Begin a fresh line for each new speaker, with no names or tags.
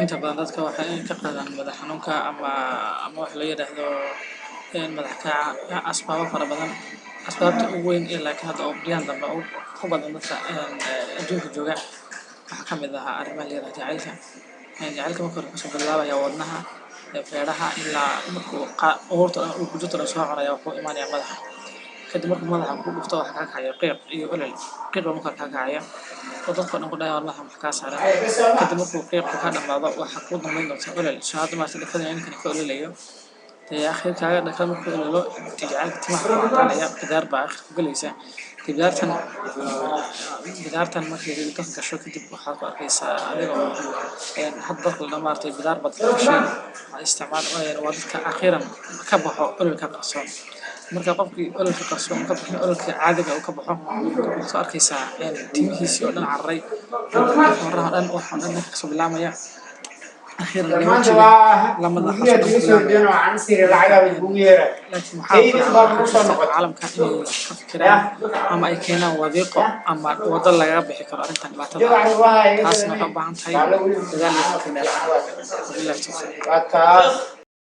inta badan dadka waxay ka qaadaan madax xanuunka ama wax la yiraahdo madax kaca asbaabo fara badan asbaabta ugu weyn ee laakiin hadda oo biyaan dambe ku badan dadka adduunka jooga waxaa ka mid ah arrimaha la yiraahdo jacaylka jacaylka marka hore kasoo bilaabaya wadnaha feeraha ilaa markuu uurta uu ku jirto soo coraya wuxuu imaanayaa madaxa kadib markuu madaxa ku dhufto waxa ka kacayo qiiq iyo olol qiiq marka ka kacaya dadka dhan ku dhayaa madaxa wax ka saaran kadib markuu qiiq ka dhamaado waxa ku dambeyn doonta olol shahaado ma sidoo kale in ka ololayo يا أخي كذا كم كله تجعل تسمح على قدار باخ قليسة قدارتن ما كذي تفكر شو كتب وحاط كيس عليه يعني حضر لنا مرتي قدار بتفشل استعمال وادك أخيرا كبحوا كل كبحصون مركب قفكي كل كبحصون كبح كل كعادة أو كبحوا صار كيس يعني تيمه سيولنا عرّي مرة أنا وحنا نكسب اللامية أخيرا لما نحصل
عن سير العالم البويرة
لكن محاولة العالم كان يفكران أما أي كنا وظيقة أما وضل لا يربح كرا أنت ما تبع حاسنا حب عن تاي لذلك كنا